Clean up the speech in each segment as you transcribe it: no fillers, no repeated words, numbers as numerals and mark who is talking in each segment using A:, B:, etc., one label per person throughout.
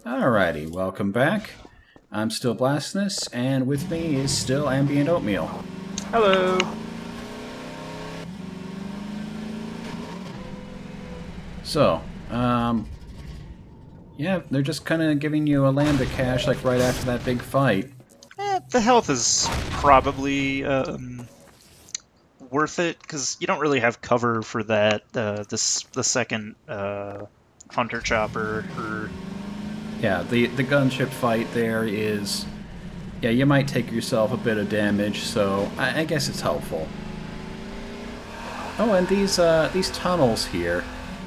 A: Alrighty, welcome back. I'm still Blastinus, and with me is still Ambient Oatmeal.
B: Hello!
A: So, yeah, they're just kind of giving you a lambda cache like right after that big fight.
B: The health is probably worth it, because you don't really have cover for that, the second Hunter Chopper, or...
A: Yeah, the gunship fight there is... Yeah, you might take yourself a bit of damage, so I guess it's helpful. Oh, and these tunnels here.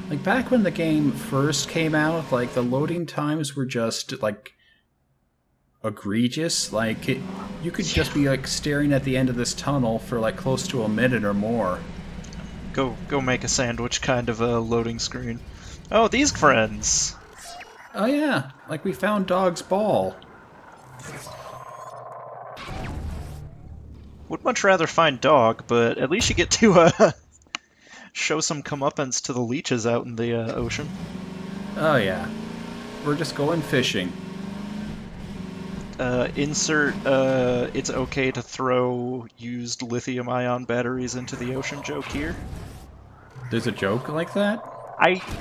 A: Like, back when the game first came out, like, the loading times were just, like, egregious. Like, you could just be, like, staring at the end of this tunnel for, like, close to a minute or more.
B: Go make a sandwich kind of a loading screen. Oh, these friends!
A: Oh yeah, like we found Dog's ball.
B: Would much rather find Dog, but at least you get to show some comeuppance to the leeches out in the ocean.
A: Oh yeah, we're just going fishing.
B: Insert it's okay to throw used lithium-ion batteries into the ocean joke here.
A: There's a joke like that?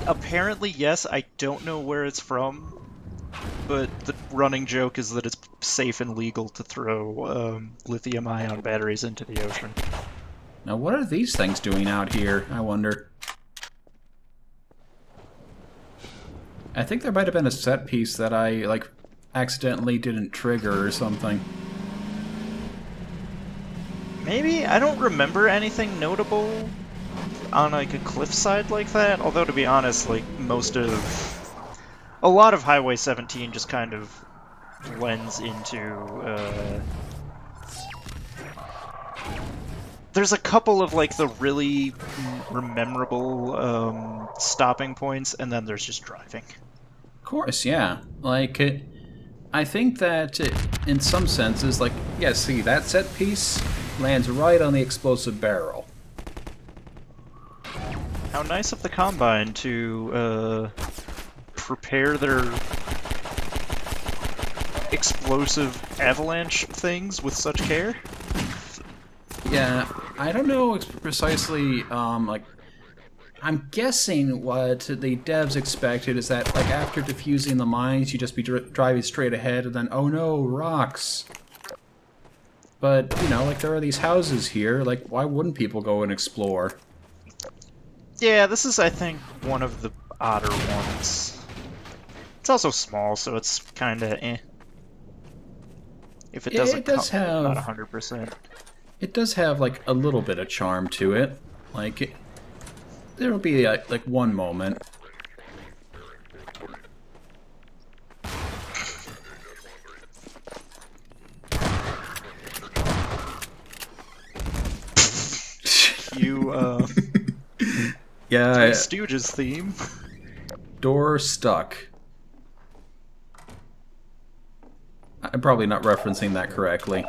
B: Apparently, yes, I don't know where it's from, but the running joke is that it's safe and legal to throw lithium-ion batteries into the ocean.
A: Now what are these things doing out here, I wonder? I think there might have been a set piece that I, like, accidentally didn't trigger or something.
B: Maybe? I don't remember anything notable on like a cliffside like that, although to be honest, like a lot of Highway 17 just kind of blends into there's a couple of like the really memorable stopping points, and then there's just driving.
A: Of course, yeah. Like, I think that in some senses, like, yeah, see, that set piece lands right on the explosive barrel.
B: How nice of the Combine to prepare their explosive avalanche things with such care.
A: Yeah, I don't know precisely, like, I'm guessing what the devs expected is that, like, after defusing the mines, you just be driving straight ahead and then, oh no, rocks. But, you know, like, there are these houses here, like, why wouldn't people go and explore?
B: Yeah, this is, I think, one of the odder ones. It's also small, so it's kind of eh. If it doesn't come, not 100%.
A: It does have, like, a little bit of charm to it. Like, there'll be, like, one moment.
B: You,
A: yeah,
B: Stooges theme.
A: Door stuck. I'm probably not referencing that correctly.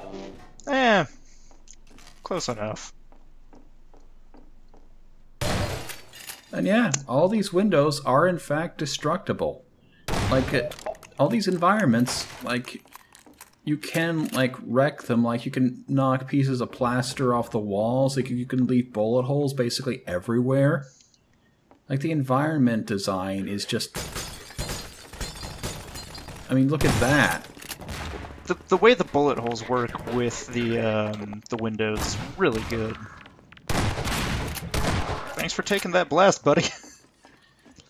B: Eh, close enough.
A: And yeah, all these windows are in fact destructible. Like, all these environments, like, you can, like, wreck them. Like, you can knock pieces of plaster off the walls. Like, you can leave bullet holes basically everywhere. Like, the environment design is just... I mean, look at that.
B: The way the bullet holes work with the windows is really good. Thanks for taking that blast, buddy.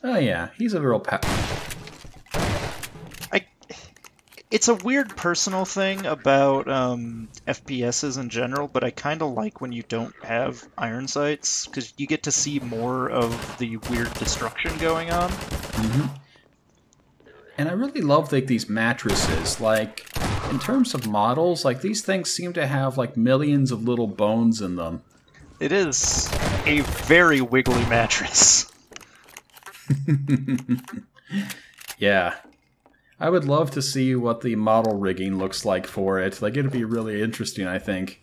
A: Oh yeah, he's a real
B: It's a weird personal thing about FPSs in general, but I kind of like when you don't have iron sights, because you get to see more of the weird destruction going on.
A: Mm-hmm. And I really love, like, these mattresses. Like, in terms of models, like, these things seem to have, like, millions of little bones in them.
B: It is a very wiggly mattress.
A: Yeah. I would love to see what the model rigging looks like for it. Like, it'd be really interesting, I think.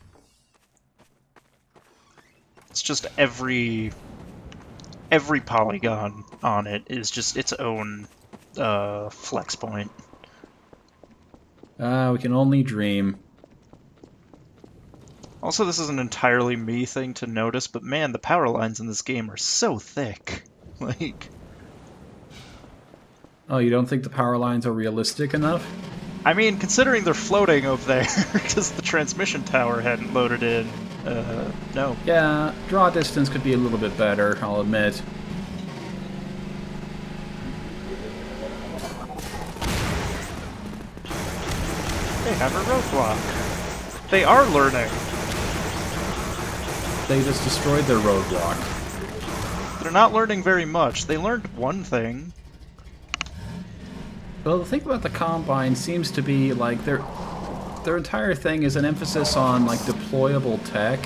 B: It's just every polygon on it is just its own flex point.
A: We can only dream.
B: Also, this is an entirely me thing to notice, but man, the power lines in this game are so thick. Like,
A: Oh, you don't think the power lines are realistic enough?
B: I mean, considering they're floating over there because the transmission tower hadn't loaded in, no.
A: Yeah, draw distance could be a little bit better, I'll admit.
B: They have a roadblock. They are learning.
A: They just destroyed their roadblock.
B: They're not learning very much. They learned one thing.
A: Well, the thing about the Combine seems to be, like, their entire thing is an emphasis on, like, deployable tech.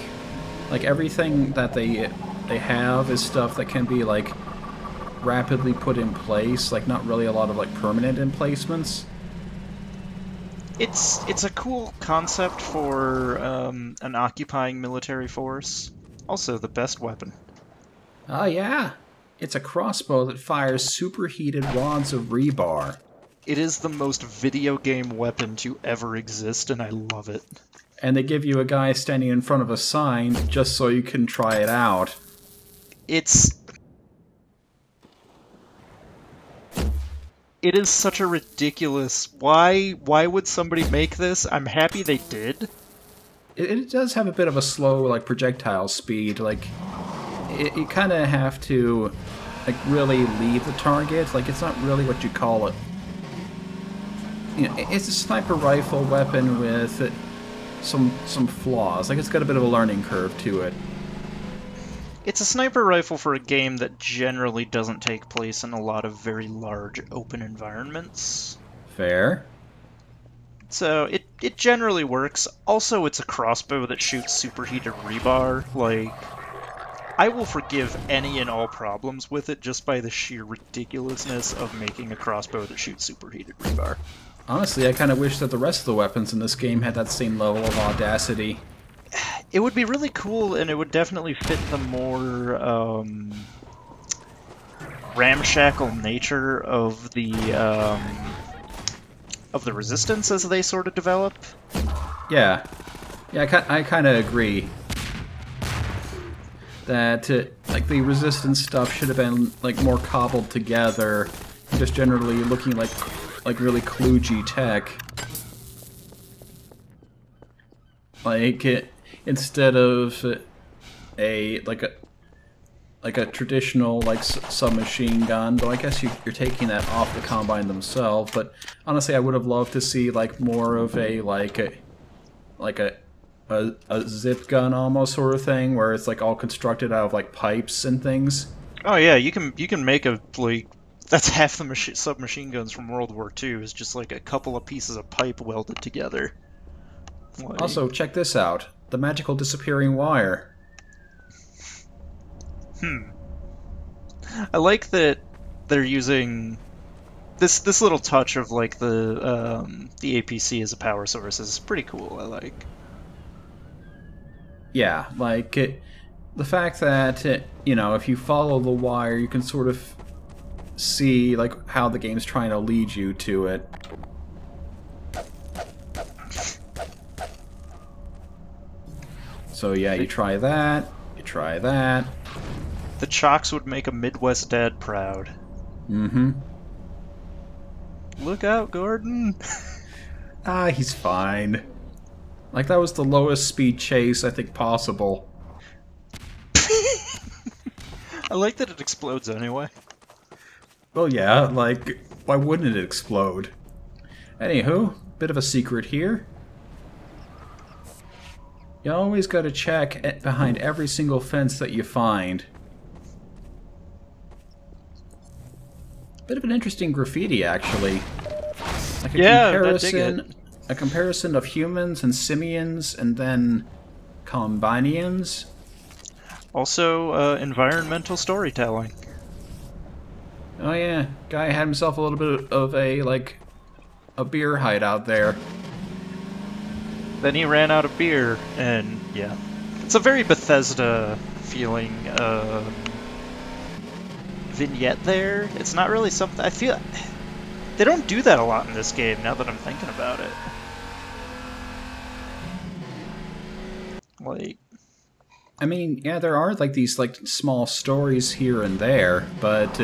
A: Like, everything that they have is stuff that can be, like, rapidly put in place. Like, not really a lot of, like, permanent emplacements.
B: It's a cool concept for an occupying military force. Also, the best weapon.
A: Oh, yeah. It's a crossbow that fires superheated rods of rebar.
B: It is the most video game weapon to ever exist, and I love it.
A: And they give you a guy standing in front of a sign just so you can try it out.
B: It is such a ridiculous... Why would somebody make this? I'm happy they did.
A: It does have a bit of a slow, like, projectile speed. Like, you kind of have to, like, really lead the target. Like, it's not really what you call it. You know, it's a sniper rifle weapon with some flaws. Like, it's got a bit of a learning curve to it.
B: It's a sniper rifle for a game that generally doesn't take place in a lot of very large open environments.
A: Fair.
B: So it generally works. Also, it's a crossbow that shoots superheated rebar. Like, I will forgive any and all problems with it just by the sheer ridiculousness of making a crossbow that shoots superheated rebar.
A: Honestly, I kind of wish that the rest of the weapons in this game had that same level of audacity.
B: It would be really cool, and it would definitely fit the more ramshackle nature of the Resistance as they sort of develop.
A: Yeah, I kind of agree that like the Resistance stuff should have been like more cobbled together, just generally looking like really kludgy tech. Like instead of a traditional like submachine gun, though I guess you're taking that off the Combine themselves. But honestly, I would have loved to see like more of a zip gun almost sort of thing, where it's like all constructed out of like pipes and things.
B: Oh yeah, you can make a like that's half the submachine guns from World War II is just like a couple of pieces of pipe welded together. Like...
A: Also, check this out: the magical disappearing wire.
B: I like that they're using this little touch of like the APC as a power source is pretty cool. I like.
A: Yeah, like the fact that you know, if you follow the wire, you can sort of see like how the game's trying to lead you to it. So yeah, you try that. You try that.
B: The chocks would make a Midwest dad proud.
A: Mm-hmm.
B: Look out, Gordon!
A: He's fine. Like, that was the lowest speed chase I think possible.
B: I like that it explodes anyway.
A: Well, yeah, like, why wouldn't it explode? Anywho, bit of a secret here. You always gotta check behind every single fence that you find. Bit of an interesting graffiti, actually. Like a comparison of humans and simians, and then Combinians.
B: Also, environmental storytelling.
A: Oh yeah, guy had himself a little bit of a beer hideout there.
B: Then he ran out of beer, and yeah. It's a very Bethesda feeling vignette there. It's not really something... I feel... They don't do that a lot in this game, now that I'm thinking about it. Like...
A: I mean, yeah, there are like these like small stories here and there, but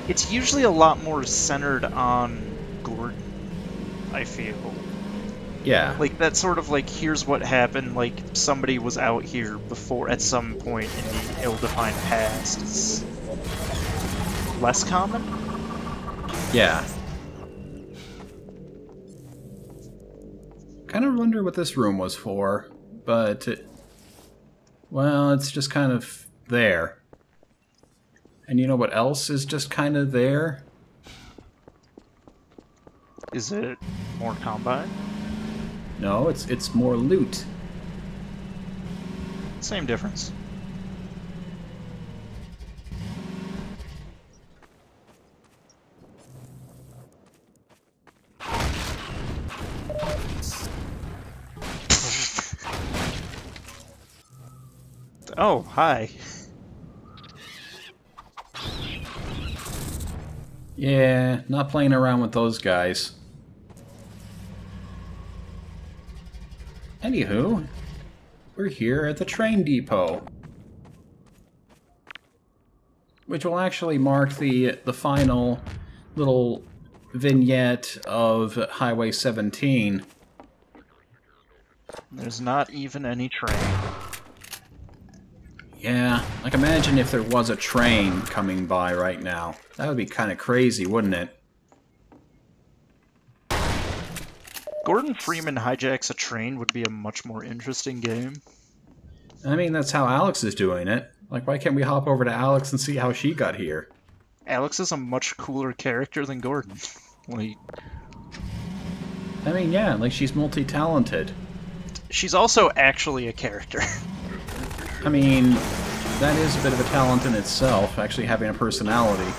B: it's usually a lot more centered on Gordon, I feel.
A: yeah.
B: Like, that's sort of like, here's what happened, like, somebody was out here before, at some point in the ill-defined past. It's less common?
A: Yeah. Kind of wonder what this room was for, but, well, it's just kind of there. And you know what else is just kind of there?
B: Is it more combat?
A: No, it's more loot.
B: Same difference. Oh, hi.
A: Yeah, not playing around with those guys. Anywho, we're here at the train depot, which will actually mark the final little vignette of Highway 17.
B: There's not even any train.
A: Yeah, like imagine if there was a train coming by right now. That would be kind of crazy, wouldn't it?
B: Gordon Freeman hijacks a train would be a much more interesting game.
A: I mean, that's how Alex is doing it. Like, why can't we hop over to Alex and see how she got here?
B: Alex is a much cooler character than Gordon. Like,
A: I mean, yeah, like she's multi-talented.
B: she's also actually a character.
A: I mean, that is a bit of a talent in itself, actually having a personality.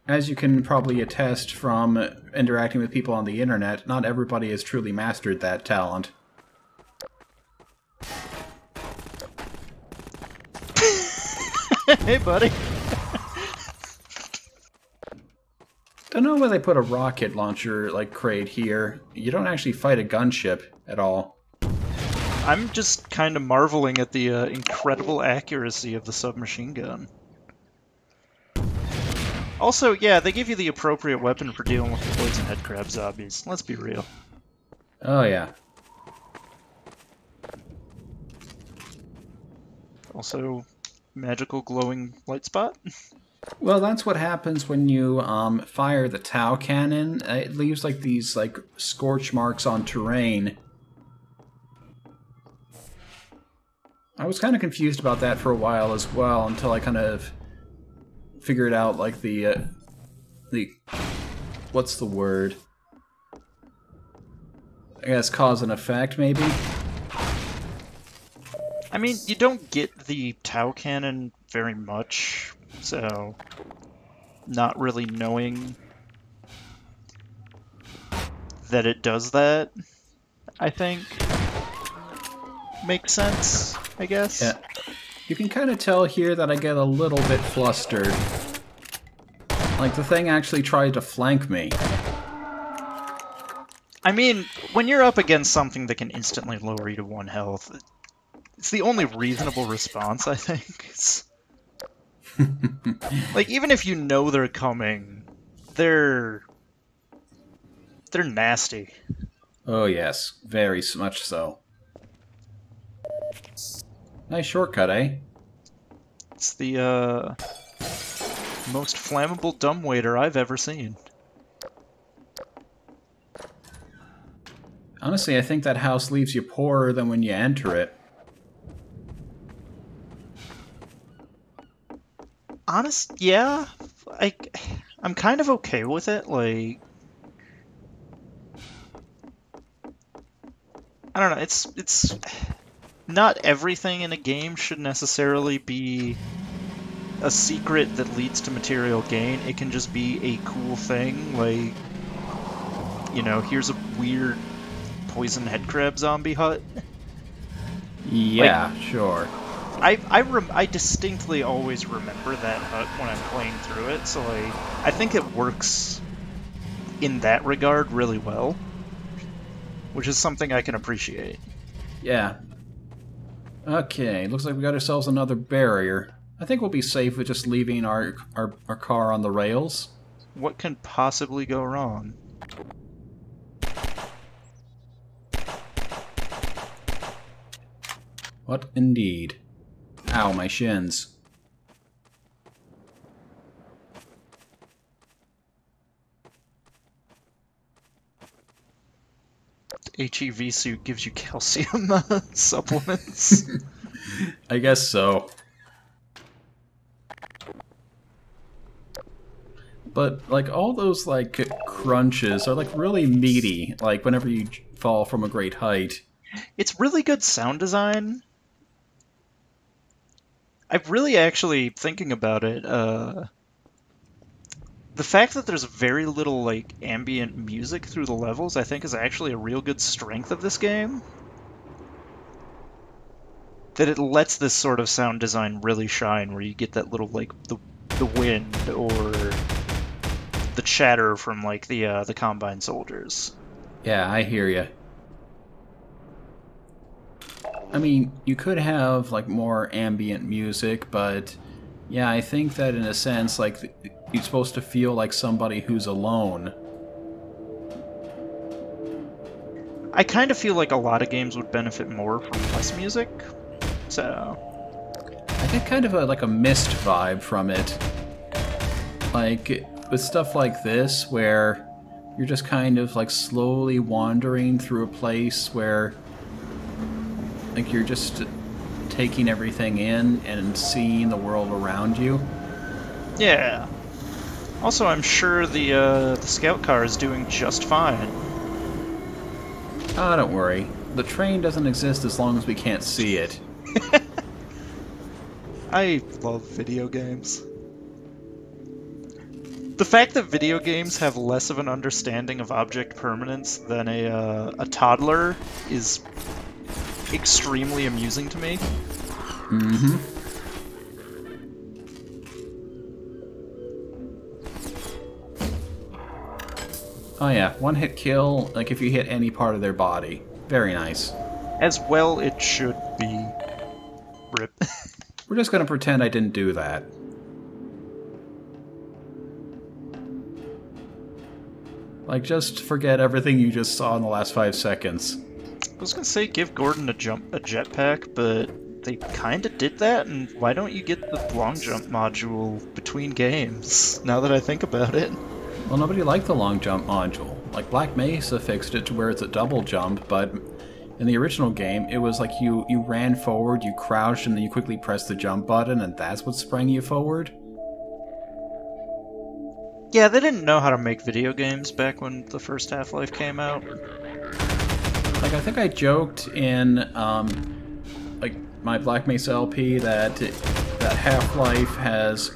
A: As you can probably attest from interacting with people on the internet, not everybody has truly mastered that talent.
B: Hey, buddy.
A: Don't know why they put a rocket launcher like crate here. You don't actually fight a gunship at all.
B: I'm just kind of marveling at the incredible accuracy of the submachine gun. Also, yeah, they give you the appropriate weapon for dealing with the poison head crab zombies. Let's be real.
A: Oh yeah.
B: Also, magical glowing light spot.
A: Well, that's what happens when you fire the Tau cannon. It leaves like these like scorch marks on terrain. I was kind of confused about that for a while as well, until I kind of figured out like the what's the word? I guess cause and effect, maybe?
B: I mean, you don't get the Tau cannon very much, so not really knowing that it does that, I think, makes sense, I guess.
A: Yeah. You can kind of tell here that I get a little bit flustered. Like, the thing actually tried to flank me.
B: I mean, when you're up against something that can instantly lower you to 1 health, it's the only reasonable response, I think. Like, even if you know they're coming, they're nasty.
A: Oh yes, very much so. Nice shortcut, eh?
B: It's the most flammable dumbwaiter I've ever seen.
A: Honestly, I think that house leaves you poorer than when you enter it.
B: Yeah. I'm kind of okay with it, like... I don't know, it's... Not everything in a game should necessarily be a secret that leads to material gain. It can just be a cool thing, like... You know, here's a weird poison headcrab zombie hut.
A: Yeah, sure.
B: I distinctly always remember that hut when I'm playing through it, so I think it works in that regard really well, which is something I can appreciate.
A: Yeah. Okay, looks like we got ourselves another barrier. I think we'll be safe with just leaving our car on the rails.
B: What can possibly go wrong?
A: What indeed? Ow, my shins.
B: HEV suit gives you calcium supplements.
A: I guess so. But, like, all those, like, crunches are, like, really meaty, like, whenever you fall from a great height.
B: It's really good sound design. I'm really actually thinking about it. The fact that there's very little like ambient music through the levels, I think, is actually a real good strength of this game. That it lets this sort of sound design really shine, where you get that little like the wind or the chatter from like the Combine soldiers.
A: Yeah, I hear you. I mean, you could have, like, more ambient music, but yeah, I think that in a sense, like, you're supposed to feel like somebody who's alone.
B: I kind of feel like a lot of games would benefit more from less music, so...
A: I get kind of like a Myst vibe from it. Like, with stuff like this, where you're just kind of, like, slowly wandering through a place where... like, you're just taking everything in and seeing the world around you.
B: Yeah. Also, I'm sure the scout car is doing just fine.
A: Ah, don't worry. The train doesn't exist as long as we can't see it.
B: I love video games. The fact that video games have less of an understanding of object permanence than a toddler is extremely amusing to me.
A: Mm-hmm. Oh yeah, one-hit kill, like if you hit any part of their body. Very nice.
B: As well it should be. Rip.
A: We're just gonna pretend I didn't do that. Like, just forget everything you just saw in the last 5 seconds.
B: I was gonna say give Gordon a jetpack, but they kinda did that, and why don't you get the long jump module between games, now that I think about it?
A: Well, nobody liked the long jump module. Like, Black Mesa fixed it to where it's a double jump, but in the original game, it was like you ran forward, you crouched, and then you quickly pressed the jump button, and that's what sprang you forward.
B: Yeah, they didn't know how to make video games back when the first Half-Life came out.
A: Like, I think I joked in, like, my Black Mesa LP that Half-Life has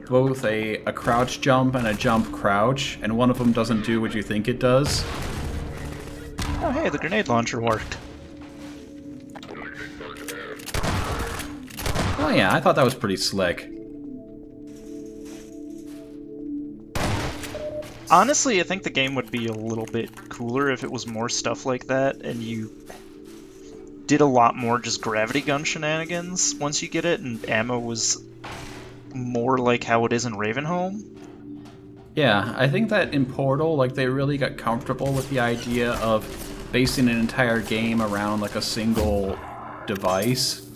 A: both a crouch jump and a jump crouch, and one of them doesn't do what you think it does.
B: Oh hey, the grenade launcher worked.
A: Oh yeah, I thought that was pretty slick.
B: Honestly, I think the game would be a little bit cooler if it was more stuff like that, and you did a lot more just gravity gun shenanigans once you get it, and ammo was more like how it is in Ravenholm.
A: Yeah, I think that in Portal, like, they really got comfortable with the idea of basing an entire game around, like, a single device.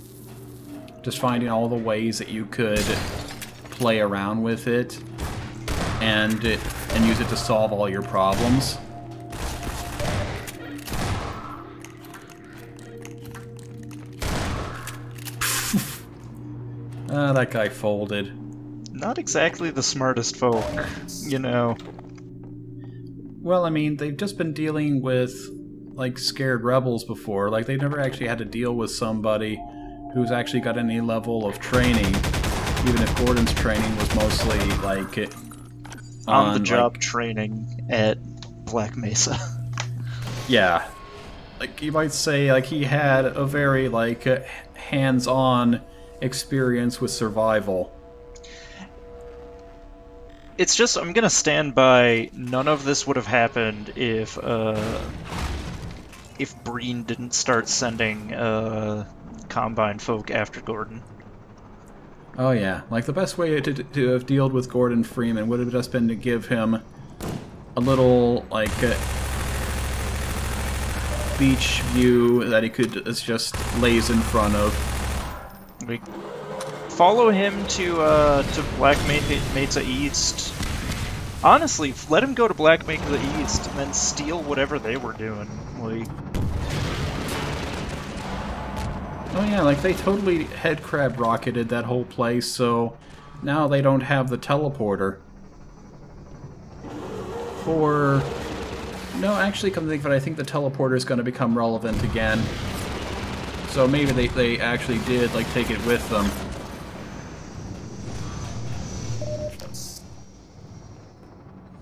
A: Just finding all the ways that you could play around with it and use it to solve all your problems. Ah, that guy folded.
B: Not exactly the smartest folk, you know.
A: Well, I mean, they've just been dealing with, like, scared rebels before. Like, they've never actually had to deal with somebody who's actually got any level of training, even if Gordon's training was mostly, like,
B: on-the-job training at Black Mesa.
A: Yeah. Like, you might say, like, he had a very, like, hands-on experience with survival.
B: It's just, I'm gonna stand by, none of this would have happened if Breen didn't start sending Combine folk after Gordon.
A: Oh yeah, like the best way to have dealt with Gordon Freeman would have just been to give him a little, like, beach view that he could just laze in front of.
B: We follow him to Black Mesa East. Honestly, let him go to Black Mesa East and then steal whatever they were doing. Like,
A: oh yeah, like they totally headcrab rocketed that whole place, so now they don't have the teleporter. Or no, actually, come to think of it, I think the teleporter is going to become relevant again. So maybe they actually did like take it with them.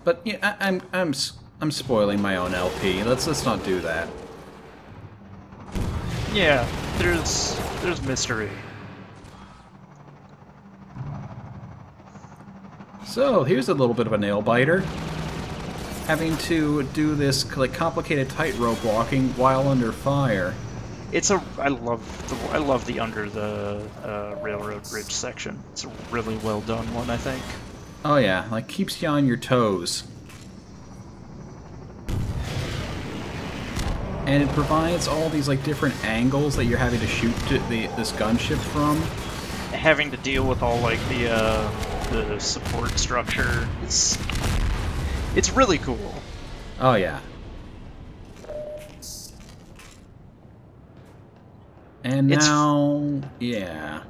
A: But yeah, I'm spoiling my own LP. Let's not do that.
B: yeah, there's mystery.
A: So here's a little bit of a nail biter. Having to do this like complicated tightrope walking while under fire.
B: I love the under the railroad bridge section. It's a really well done one, I think.
A: Oh yeah, like keeps you on your toes. And it provides all these like different angles that you're having to shoot this gunship from.
B: Having to deal with all like the support structure, it's really cool.
A: Oh yeah. And now, yeah.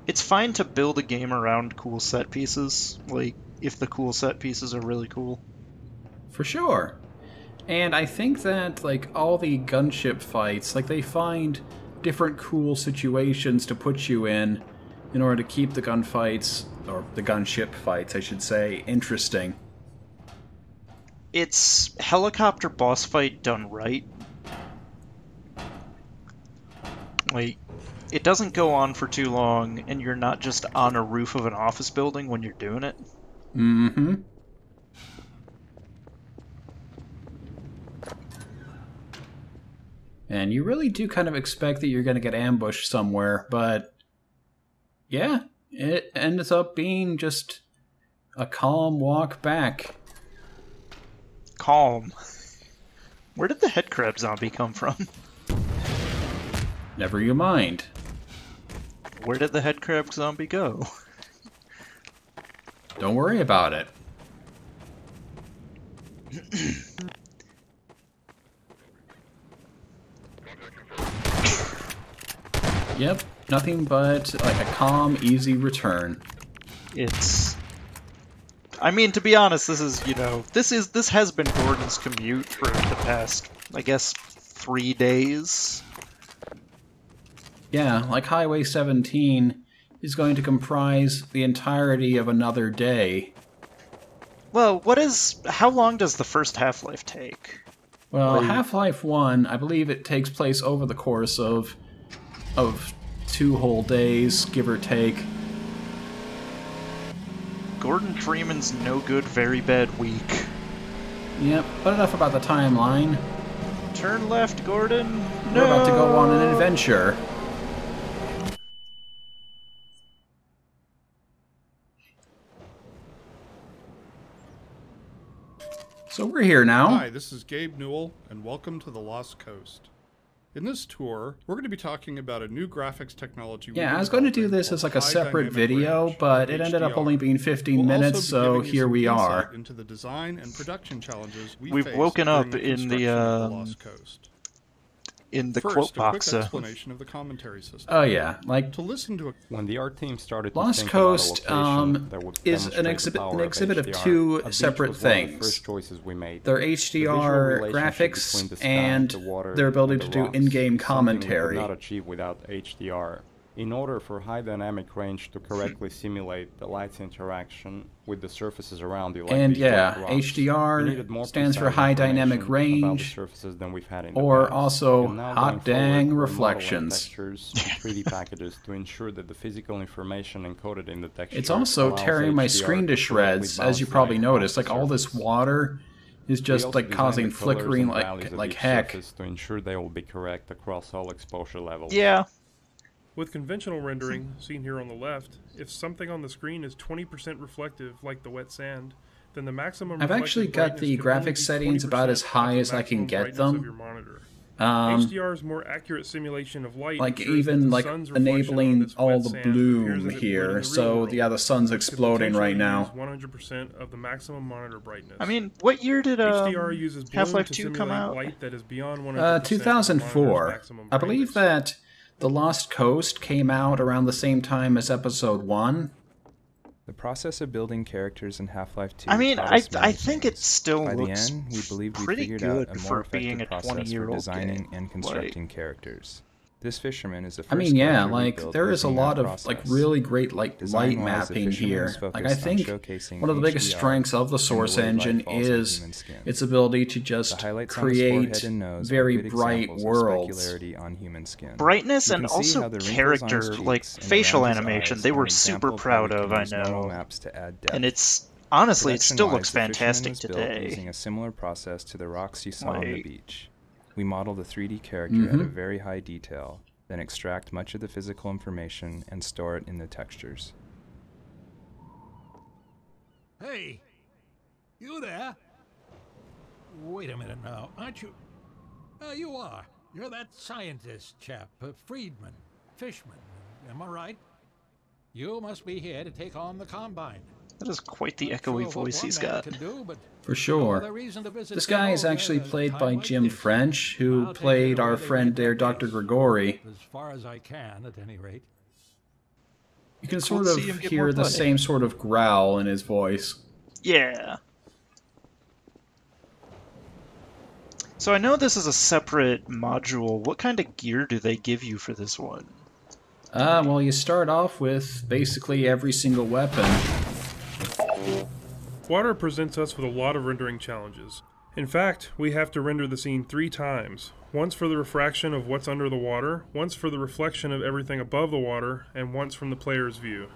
B: It's fine to build a game around cool set pieces, like, if the cool set pieces are really cool.
A: For sure. And I think that, like, all the gunship fights, like, they find different cool situations to put you in order to keep the gunfights, or the gunship fights, I should say, interesting.
B: It's helicopter boss fight done right. Like, it doesn't go on for too long, and you're not just on a roof of an office building when you're doing it.
A: Mm-hmm. And you really do kind of expect that you're going to get ambushed somewhere, but yeah, it ends up being just a calm walk back.
B: Calm. Where did the headcrab zombie come from?
A: Never you mind.
B: Where did the headcrab zombie go?
A: Don't worry about it. Yep, nothing but like a calm, easy return.
B: I mean, to be honest, this has been Gordon's commute for the past, I guess, 3 days.
A: Yeah, like Highway 17 is going to comprise the entirety of another day.
B: Well, how long does the first Half-Life take?
A: Well, Half-Life 1, I believe it takes place over the course of 2 whole days, give or take.
B: Gordon Freeman's no good, very bad week.
A: Yep, but enough about the timeline.
B: Turn left, Gordon. No!
A: We're about to go on an adventure. So we're here now.
C: Hi, this is Gabe Newell, and welcome to the Lost Coast. In this tour, we're going to be talking about a new graphics technology.
A: Yeah, I was going to do this as like a separate video, but it ended up only being 15 minutes, so here we are.
C: Into the design and production challenges
B: we've woken up in the
C: Lost Coast.
B: In the
C: First,
B: quote
C: a
B: box.
C: quick explanation of the commentary system.
A: Oh yeah, like
C: to listen to
D: when the art team started to
A: Lost
D: think
A: Coast
D: about a location that would
A: is an exhibit of two separate things. Their HDR graphics and their ability to do in-game commentary.
D: Not achieve without HDR. In order for high dynamic range to correctly simulate the light's interaction with the surfaces around you, like
A: And
D: these
A: yeah,
D: black rocks, we
A: HDR
D: needed more
A: stands for
D: precise
A: high dynamic
D: information about the
A: range,
D: surfaces than we've had in the
A: or
D: past.
A: also
D: And now
A: hot
D: going forward,
A: dang
D: we're modeling
A: reflections.
D: textures and 3D packages to ensure that the physical information encoded in the texture
A: It's also
D: allows
A: tearing my
D: HDR
A: screen to
D: to correctly
A: shreds, as
D: bounce
A: you
D: light
A: probably
D: off
A: noticed.
D: the
A: Like all this
D: surface.
A: water is
D: We
A: just
D: also
A: like
D: designed
A: causing
D: the colors
A: flickering
D: and values of
A: like
D: each
A: heck.
D: surface to ensure they will be correct across all exposure levels.
B: Yeah.
C: With conventional rendering, seen here on the left, if something on the screen is 20% reflective, like the wet sand, then the maximum
A: I've actually got the graphics settings about as high as I can get them.
C: HDR is more accurate simulation of light.
A: Like
C: ensures that
A: even
C: the
A: like
C: sun's reflection on
A: enabling
C: this
A: all
C: wet
A: the
C: sand appears
A: bloom
C: as it would in
A: here.
C: the real
A: So
C: world.
A: yeah, the sun's
C: Could
A: exploding
C: potentially
A: right now.
C: use 100% of the maximum monitor brightness.
B: I mean, what year did
C: HDR uses bloom
B: Half-Life
C: to
B: 2
C: simulate
B: come out?
C: light that is beyond 100% of the monitor's
A: 2004.
C: maximum
A: I believe
C: brightness.
A: that The Lost Coast came out around the same time as Episode 1.
E: The process of building characters in Half-Life 2.
B: I mean,
E: taught us many
B: I think it
E: things.
B: still
E: By
B: looks
E: the end, we believed we
B: pretty
E: figured
B: good
E: out a
B: for
E: more
B: being
E: effective
B: a
E: process for
B: 20-year-old
E: designing
B: game.
E: and constructing characters. This fisherman is the first
A: I mean, yeah,
E: character we
A: like
E: built
A: there is a
E: using that
A: lot of
E: process.
A: like really great like light
E: Design-wise, the
A: mapping
E: fisherman
A: here.
E: is
A: Like I
E: focused on
A: think
E: showcasing
A: one of the biggest
E: HDR
A: strengths of the
E: and the
A: Source
E: way light
A: engine
E: falls on
A: is
E: human skin.
A: its ability to
E: The
A: just
E: highlights on his
A: create
E: forehead and nose are
A: very
E: good
A: bright
E: examples of
A: worlds.
E: specularity on human skin.
B: brightness
E: You
B: and
E: can see
B: also
E: how the wrinkles on his
B: character,
E: cheeks
B: like
E: and
B: facial
E: around his
B: animation,
E: eyes
B: they
E: are
B: were
E: an example
B: super
E: of how
B: proud
E: we
B: of,
E: can
B: I
E: use normal
B: know.
E: maps to add depth.
B: And it's honestly, it still looks
E: Production-wise, the fisherman
B: fantastic
E: was built
B: today.
E: using a similar process to the rocks you saw on the
B: Like-
E: beach. We modeled a 3D character at a very high detail, then extract much of the physical information and store it in the textures.
F: Hey, you there? Wait a minute now, aren't you? You are. You're that scientist chap, Friedman, Fishman, am I right? You must be here to take on the Combine.
B: That is quite the
F: Not
B: echoey
F: sure what
B: voice
F: one
B: he's
F: man
B: got.
F: can do, but
A: For
F: no
A: sure.
F: other reason to visit
A: This guy is
F: Cambodia
A: actually
F: at a
A: played
F: time
A: by
F: like
A: Jim
F: this.
A: French, who
F: I'll take
A: played
F: it away
A: our
F: to
A: friend
F: get
A: there,
F: that
A: Dr.
F: case.
A: Grigori.
F: As far as I can, at any rate.
A: You can
B: Cool
A: sort
B: to
A: of
B: see him get
A: hear
B: more
A: the
B: play.
A: same sort of growl in his voice.
B: Yeah. So I know this is a separate module. What kind of gear do they give you for this one?
A: Well, you start off with basically every single weapon.
C: Water presents us with a lot of rendering challenges. In fact, we have to render the scene 3 times. Once for the refraction of what's under the water, once for the reflection of everything above the water, and once from the player's view.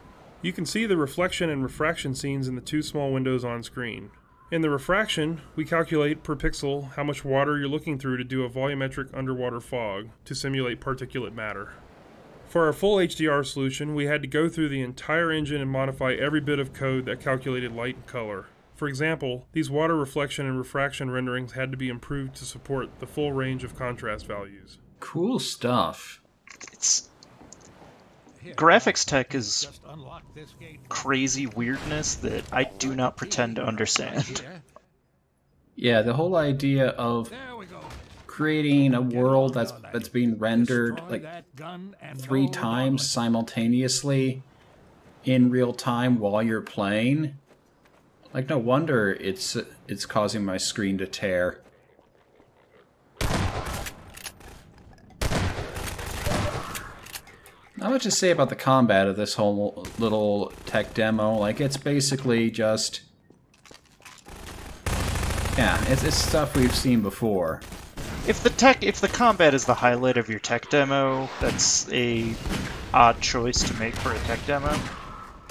C: You can see the reflection and refraction scenes in the 2 small windows on screen. In the refraction, we calculate per pixel how much water you're looking through to do a volumetric underwater fog to simulate particulate matter. For our full HDR solution, we had to go through the entire engine and modify every bit of code that calculated light and color. For example, these water reflection and refraction renderings had to be improved to support the full range of contrast values.
A: Cool stuff.
B: It's
F: Here,
B: graphics tech is
F: just unlock this gate.
B: crazy weirdness that I do not pretend to understand.
F: Here.
A: Yeah, the whole idea of
F: There we go.
A: creating a world that's being rendered
F: Destroy
A: like
F: that gun and
A: 3
F: no
A: times
F: gauntlet.
A: simultaneously in real time while you're playing. Like, no wonder it's causing my screen to tear. Not much to say about the combat of this whole little tech demo. Like, it's basically just... yeah, it's stuff we've seen before.
B: If the combat is the highlight of your tech demo, that's a odd choice to make for a tech demo.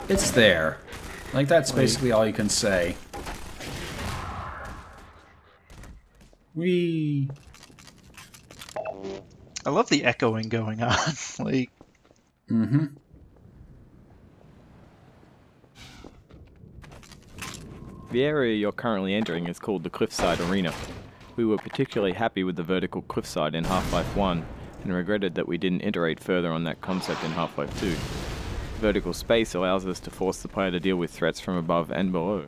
A: It's there. Like, that's basically all you can say. Whee!
B: I love the echoing going on. Like,
A: Mm-hmm.
G: The area you're currently entering is called the Cliffside Arena. We were particularly happy with the vertical cliffside in Half-Life 1, and regretted that we didn't iterate further on that concept in Half-Life 2. Vertical space allows us to force the player to deal with threats from above and below.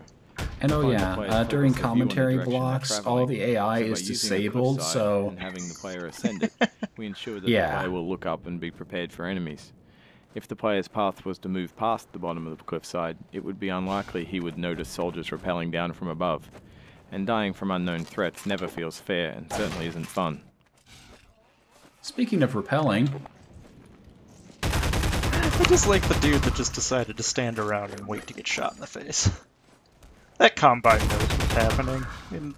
A: And oh
G: Find the
A: yeah,
G: player's
A: during
G: focus of view on the
A: commentary
G: direction they're
A: blocks,
G: traveling.
A: all the AI
G: So by
A: is
G: using the
A: disabled,
G: cliffside
A: so...
G: and having the player ascend it, we ensure that
A: Yeah.
G: the player will look up and be prepared for enemies. If the player's path was to move past the bottom of the cliffside, it would be unlikely he would notice soldiers rappelling down from above. And dying from unknown threats never feels fair and certainly isn't fun.
A: Speaking of repelling...
B: I just like the dude that just decided to stand around and wait to get shot in the face. That Combine knows what's happening. And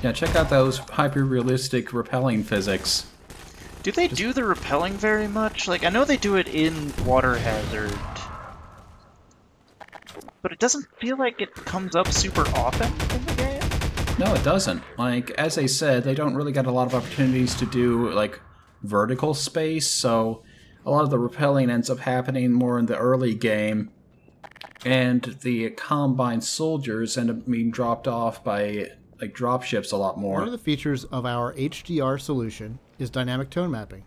A: Yeah, check out those hyper-realistic repelling physics.
B: do they do the repelling very much? Like, I know they do it in Water Hazard, but it doesn't feel like it comes up super often in the game.
A: No, it doesn't. Like, as I said, they don't really get a lot of opportunities to do, like, vertical space, so a lot of the repelling ends up happening more in the early game, and the Combine soldiers end up being dropped off by, like, dropships a lot more.
H: One of the features of our HDR solution is dynamic tone mapping.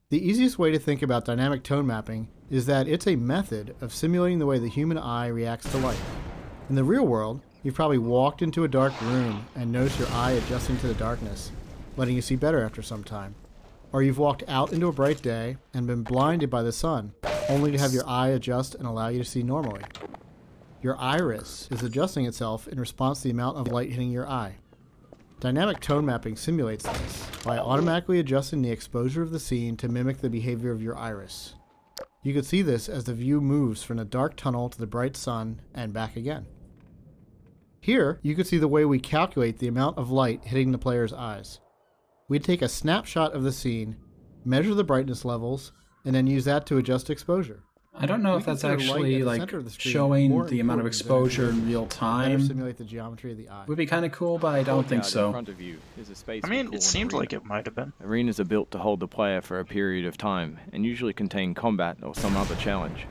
H: The easiest way to think about dynamic tone mapping is that it's a method of simulating the way the human eye reacts to light. In the real world, you've probably walked into a dark room and noticed your eye adjusting to the darkness, letting you see better after some time. Or you've walked out into a bright day and been blinded by the sun, only to have your eye adjust and allow you to see normally. Your iris is adjusting itself in response to the amount of light hitting your eye. Dynamic tone mapping simulates this by automatically adjusting the exposure of the scene to mimic the behavior of your iris. You can see this as the view moves from the dark tunnel to the bright sun and back again. Here, you can see the way we calculate the amount of light hitting the player's eyes. We take a snapshot of the scene, measure the brightness levels, and then use that to adjust exposure.
A: I don't know
H: We
A: if that's
H: consider light
A: actually,
H: at the
A: like,
H: center of the screen
A: showing
H: more
A: the amount of
H: important than
A: exposure in
H: anything
A: real
H: else. Better
A: time.
H: simulate the geometry of the eye.
A: Would be kind of cool, but I don't think
G: Courtyard in
A: so.
G: front of you is a space
B: I
G: we
B: mean,
G: call
B: it
G: an
B: seemed
G: arena.
B: like it might have been.
G: Arenas are built to hold the player for a period of time, and usually contain combat or some other challenge.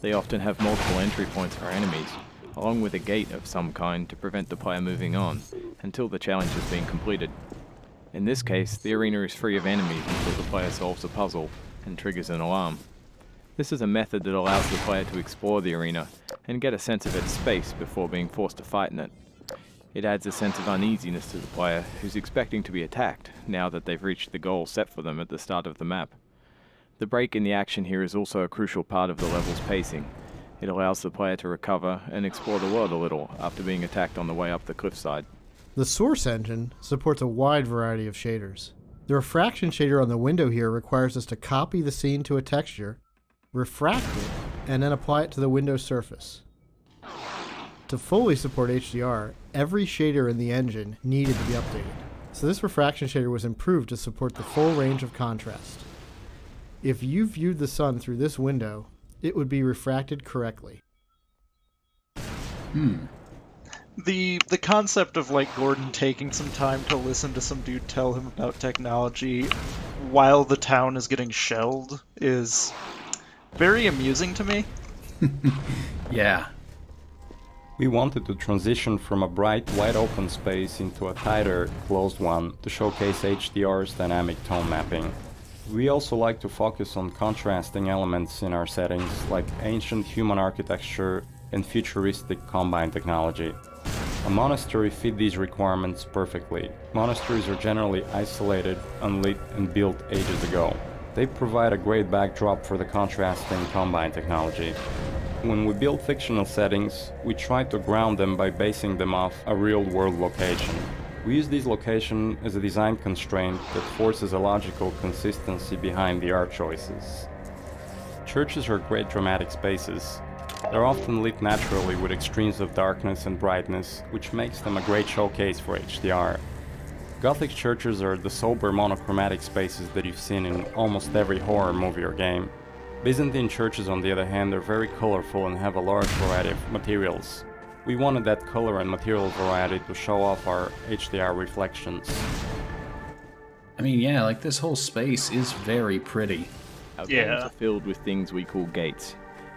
G: They often have multiple entry points for enemies, along with a gate of some kind to prevent the player moving on, until the challenge has been completed. In this case, the arena is free of enemies until the player solves a puzzle and triggers an alarm. This is a method that allows the player to explore the arena and get a sense of its space before being forced to fight in it. It adds a sense of uneasiness to the player, who's expecting to be attacked now that they've reached the goal set for them at the start of the map. The break in the action here is also a crucial part of the level's pacing. It allows the player to recover and explore the world a little after being attacked on the way up the cliffside.
H: The Source engine supports a wide variety of shaders. The refraction shader on the window here requires us to copy the scene to a texture, refract it, and then apply it to the window surface. To fully support HDR, every shader in the engine needed to be updated. So this refraction shader was improved to support the full range of contrast. If you viewed the sun through this window, it would be refracted correctly.
B: The concept of, like, Gordon taking some time to listen to some dude tell him about technology while the town is getting shelled is very amusing to me.
A: Yeah.
D: We wanted to transition from a bright, wide-open space into a tighter, closed one to showcase HDR's dynamic tone mapping. We also like to focus on contrasting elements in our settings, like ancient human architecture and futuristic Combine technology. A monastery fit these requirements perfectly. Monasteries are generally isolated, unlit, and built ages ago. They provide a great backdrop for the contrasting Combine technology. When we build fictional settings, we try to ground them by basing them off a real-world location. We use this location as a design constraint that forces a logical consistency behind the art choices. Churches are great dramatic spaces. They're often lit naturally with extremes of darkness and brightness, which makes them a great showcase for HDR. Gothic churches are the sober monochromatic spaces that you've seen in almost every horror movie or game. Byzantine churches, on the other hand, are very colorful and have a large variety of materials. We wanted that color and material variety to show off our HDR reflections.
A: I mean, yeah, like, this whole space is very pretty.
G: Our
B: Yeah.
G: games are filled with things we call gates,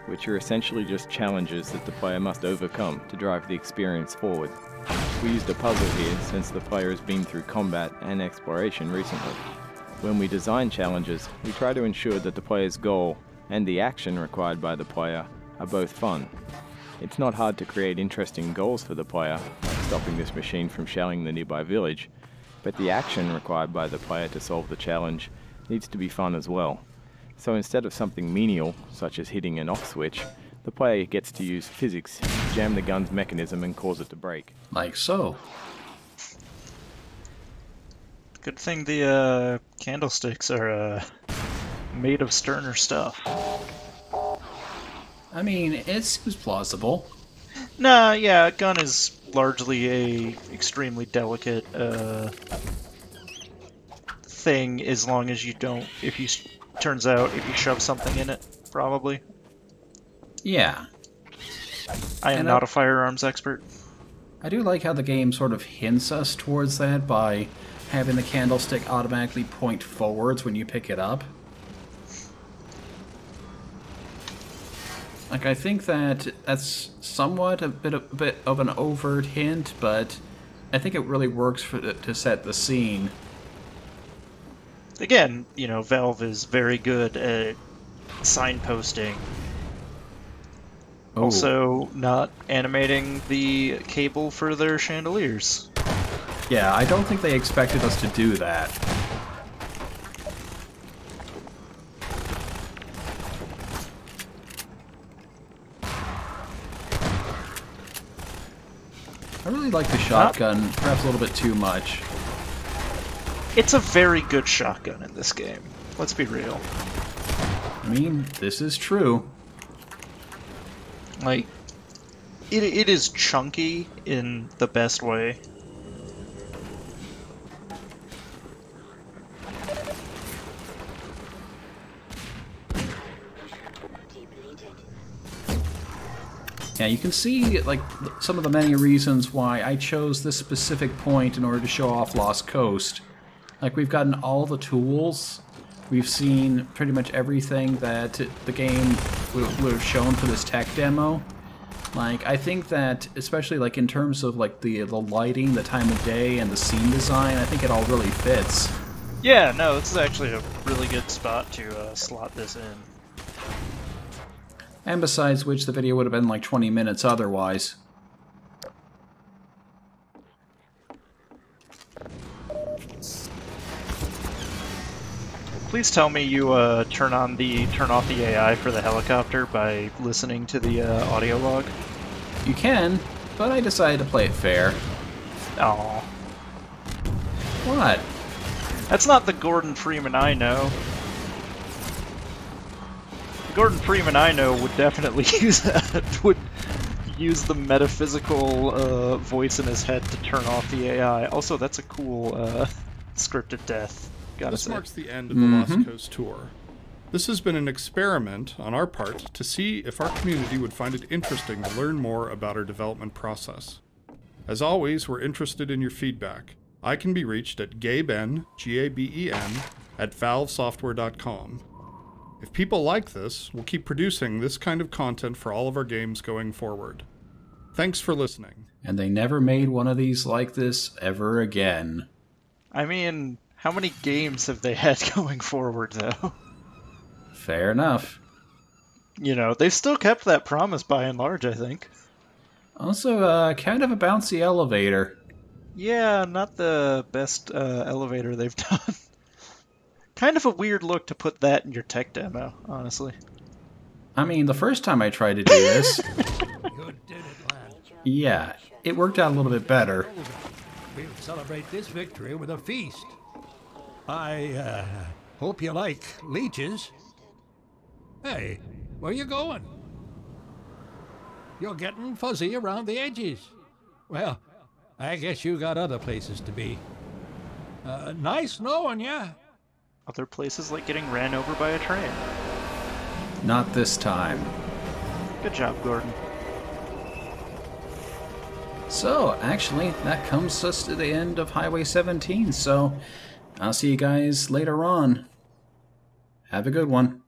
G: which are essentially just challenges that the player must overcome to drive the experience forward. We used a puzzle here since the player has been through combat and exploration recently. When we design challenges, we try to ensure that the player's goal and the action required by the player are both fun. It's not hard to create interesting goals for the player, like stopping this machine from shelling the nearby village, but the action required by the player to solve the challenge needs to be fun as well. So instead of something menial, such as hitting an off switch, the The player gets to use physics to jam the gun's mechanism and cause it to break.
A: Like so.
B: Good thing the candlesticks are made of sterner stuff.
A: I mean, it seems plausible.
B: Nah, yeah, a gun is largely a extremely delicate thing as long as you don't, turns out if you shove something in it, probably.
A: Yeah.
B: I am not a firearms expert.
A: I do like how the game sort of hints us towards that by having the candlestick automatically point forwards when you pick it up. Like, I think that's somewhat a bit of an overt hint, but I think it really works to set the scene.
B: Again, you know, Valve is very good at signposting.
A: Oh.
B: Also, not animating the cable for their chandeliers.
A: Yeah, I don't think they expected us to do that. I really like the shotgun, perhaps a little bit too much.
B: It's a very good shotgun in this game. Let's be real.
A: I mean, this is true.
B: Like, it is chunky in the best way.
A: Yeah, you can see, like, some of the many reasons why I chose this specific point in order to show off Lost Coast. Like, we've gotten all the tools. We've seen pretty much everything that the game would have shown for this tech demo. Like, I think that, especially, like, in terms of, like, the lighting, the time of day, and the scene design, I think it all really fits.
B: Yeah, no, this is actually a really good spot to slot this in.
A: And besides which, the video would have been like 20 minutes otherwise.
B: Please tell me you turn off the AI for the helicopter by listening to the audio log.
A: You can, but I decided to play it fair.
B: Aww.
A: What?
B: That's not the Gordon Freeman I know. The Gordon Freeman I know would definitely use that. Would use the metaphysical voice in his head to turn off the AI. Also, that's a cool scripted death.
I: This marks the end of the Lost Coast tour. This has been an experiment on our part to see if our community would find it interesting to learn more about our development process. As always, we're interested in your feedback. I can be reached at gaben, G-A-B-E-N, at valvesoftware.com. If people like this, we'll keep producing this kind of content for all of our games going forward. Thanks for listening.
A: And they never made one of these like this ever again.
B: I mean, how many games have they had going forward, though?
A: Fair enough.
B: You know, they've still kept that promise by and large, I think.
A: Also, kind of a bouncy elevator.
B: Yeah, not the best elevator they've done. Kind of a weird look to put that in your tech demo, honestly.
A: I mean, the first time I tried to do this...
F: You did it, lad.
A: Yeah, it worked out a little bit better.
F: We'll celebrate this victory with a feast. I hope you like leeches. Hey, where you going? You're getting fuzzy around the edges. Well, I guess you got other places to be. Nice knowing ya.
B: Other places like getting ran over by a train.
A: Not this time.
B: Good job, Gordon.
A: So, actually, that comes us to the end of Highway 17, so I'll see you guys later on. Have a good one.